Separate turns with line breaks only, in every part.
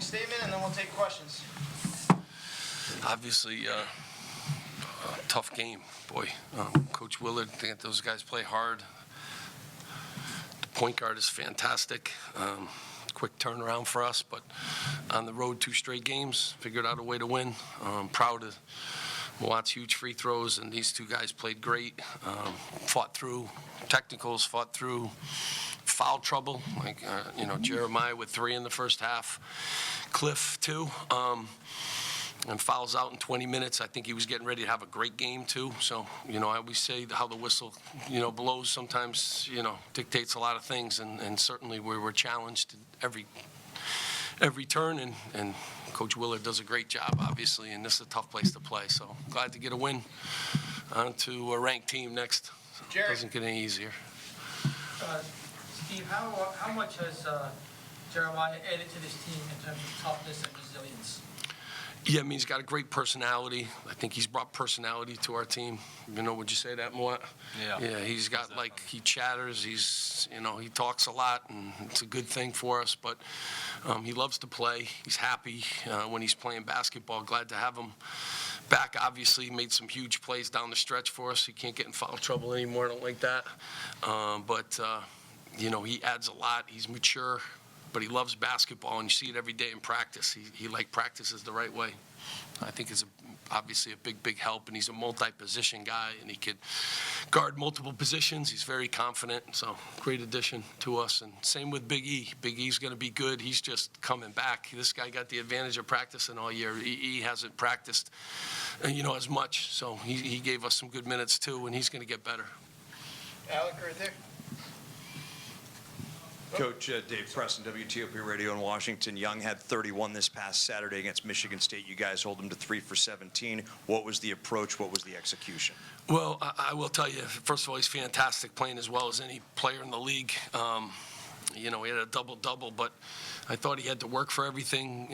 statement, and then we'll take questions.
Obviously, tough game, boy. Coach Willard, I think those guys play hard. The point guard is fantastic. Quick turnaround for us, but on the road 2 straight games, figured out a way to win. Proud of Mawat's huge free throws, and these 2 guys played great. Fought through technicals, fought through foul trouble, like Jeremiah with 3 in the first half, Cliff 2. And fouls out in 20 minutes. I think he was getting ready to have a great game, too. So, I always say how the whistle, blows sometimes, dictates a lot of things. And certainly we were challenged every turn. And Coach Willard does a great job, obviously. And this is a tough place to play. So glad to get a win. On to a ranked team next.
Jerry.
Doesn't get any easier.
Steve, how much has Jeremiah added to this team in terms of toughness and resilience?
Yeah, I mean, he's got a great personality. I think he's brought personality to our team. Would you say that, Mawat? Yeah, he's got, he chatters. He's, he talks a lot, and it's a good thing for us. But he loves to play. He's happy when he's playing basketball. Glad to have him back. Obviously, made some huge plays down the stretch for us. He can't get in foul trouble anymore. I don't like that. But he adds a lot. He's mature. But he loves basketball, and you see it every day in practice. He practices the right way. I think it's obviously a big help, and he's a multi-position guy, and he could guard multiple positions. He's very confident, so great addition to us. And same with Big E. Big E's going to be good. He's just coming back. This guy got the advantage of practicing all year. E hasn't practiced, as much, so he gave us some good minutes too, and he's going to get better.
Alec, right there.
Coach Dave Preston, WTOP Radio in Washington. Young had 31 this past Saturday against Michigan State. You guys hold him to 3 for 17. What was the approach? What was the execution?
Well, I will tell you, first of all, he's fantastic, playing as well as any player in the league. He had a double-double, but I thought he had to work for everything.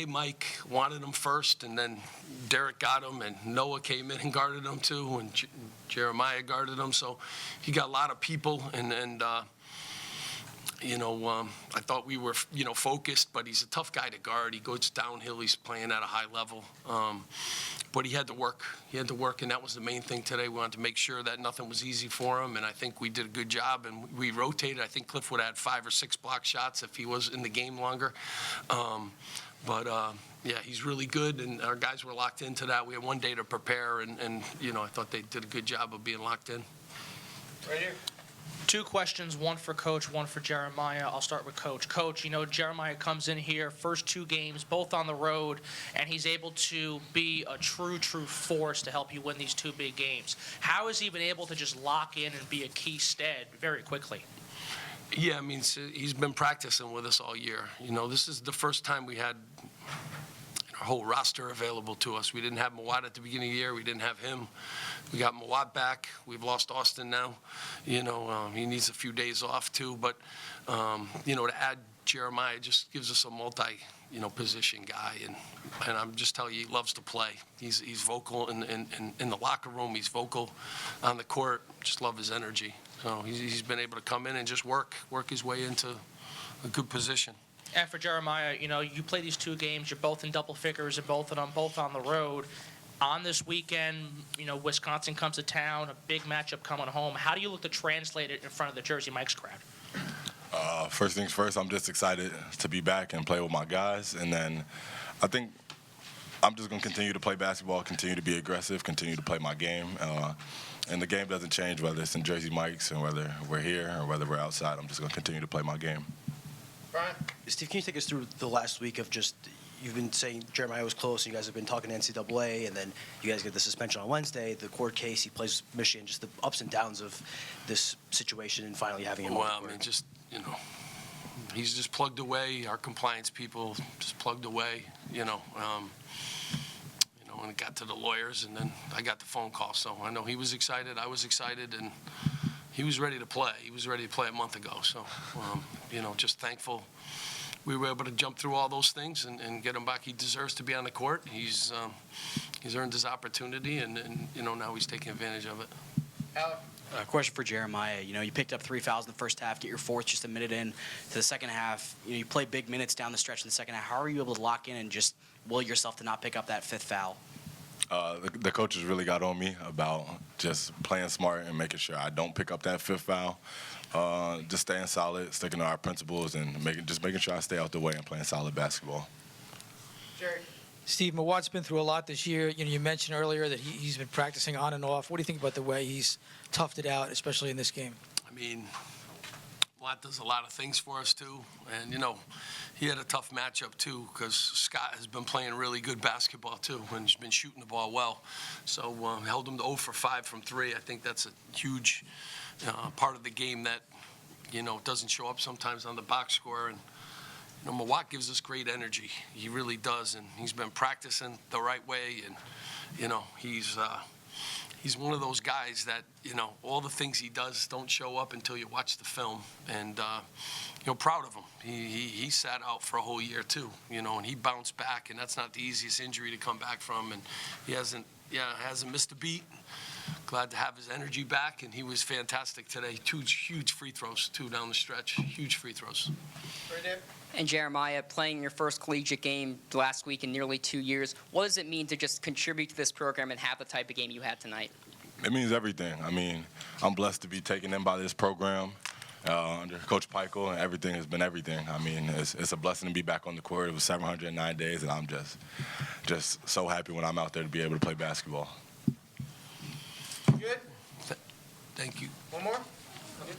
Mike wanted him first, and then Derek got him, and Noah came in and guarded him too, and Jeremiah guarded him. So he got a lot of people, and I thought we were, focused, but he's a tough guy to guard. He goes downhill. He's playing at a high level. But he had to work. And that was the main thing today. We wanted to make sure that nothing was easy for him, and I think we did a good job, and we rotated. I think Cliff would have had 5 or 6 block shots if he was in the game longer. Yeah, he's really good, and our guys were locked into that. We had 1 day to prepare, and I thought they did a good job of being locked in.
Right here.
2 questions, one for Coach, one for Jeremiah. I'll start with Coach. Coach, Jeremiah comes in here, first 2 games, both on the road, and he's able to be a true force to help you win these 2 big games. How has he been able to just lock in and be a key stud very quickly?
Yeah, I mean, he's been practicing with us all year. This is the first time we had our whole roster available to us. We didn't have Mawat at the beginning of the year. We didn't have him. We got Mawat back. We've lost Austin now. He needs a few days off too. But, to add Jeremiah just gives us a position guy. And I'm just telling you, he loves to play. He's vocal in the locker room. He's vocal on the court. Just love his energy. So he's been able to come in and just work his way into a good position.
And for Jeremiah, you play these 2 games. You're both in double figures, and both of them both on the road. On this weekend, Wisconsin comes to town, a big matchup coming home. How do you look to translate it in front of the Jersey Mike's crowd?
First things first, I'm just excited to be back and play with my guys. And then I think I'm just going to continue to play basketball, continue to be aggressive, continue to play my game. And the game doesn't change whether it's in Jersey Mike's and whether we're here or whether we're outside. I'm just going to continue to play my game.
Brian?
Steve, can you take us through the last week of just, you've been saying Jeremiah was close, and you guys have been talking to NCAA, and then you guys get the suspension on Wednesday, the court case, he plays Michigan, just the ups and downs of this situation and finally having him on the court.
I mean, he's just plugged away. Our compliance people just plugged away, when it got to the lawyers, and then I got the phone call. So I know he was excited, I was excited, and he was ready to play. He was ready to play a month ago. So, just thankful we were able to jump through all those things and get him back. He deserves to be on the court. He's earned his opportunity, and now he's taking advantage of it.
Alec?
Question for Jeremiah. You know, you picked up 3 fouls in the first half, get your fourth just a minute in to the second half. You know, you play big minutes down the stretch in the second half. How are you able to lock in and just will yourself to not pick up that 5th foul?
The coaches really got on me about just playing smart and making sure I don't pick up that 5th foul. Just staying solid, sticking to our principles, and making sure I stay out the way and playing solid basketball.
Jerry?
Steve, Mawat's been through a lot this year. You know, you mentioned earlier that he's been practicing on and off. What do you think about the way he's toughed it out, especially in this game?
I mean, Watt does a lot of things for us, too. And, you know, he had a tough matchup, too, because Scott has been playing really good basketball, too, and he's been shooting the ball well. So held him to 0 for 5 from 3. I think that's a huge part of the game that, you know, doesn't show up sometimes on the box score. And, you know, Mawat gives us great energy. He really does, and he's been practicing the right way. And, you know, he's one of those guys that, you know, all the things he does don't show up until you watch the film. And, you know, proud of him. He sat out for a whole year, too, you know, and he bounced back, and that's not the easiest injury to come back from. And he hasn't missed a beat. Glad to have his energy back, and he was fantastic today. 2 huge free throws, 2 down the stretch. Huge free throws.
Right there.
And Jeremiah, playing your first collegiate game last week in nearly 2 years, what does it mean to just contribute to this program and have the type of game you had tonight?
It means everything. I mean, I'm blessed to be taken in by this program under Coach Pikiell, and everything has been everything. I mean, it's a blessing to be back on the court. It was 709 days, and I'm just so happy when I'm out there to be able to play basketball.
Good?
Thank you.
One more? Good?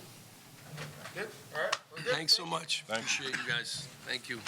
Good? All right, we're good.
Thanks so much.
Thank you.
Appreciate you guys. Thank you.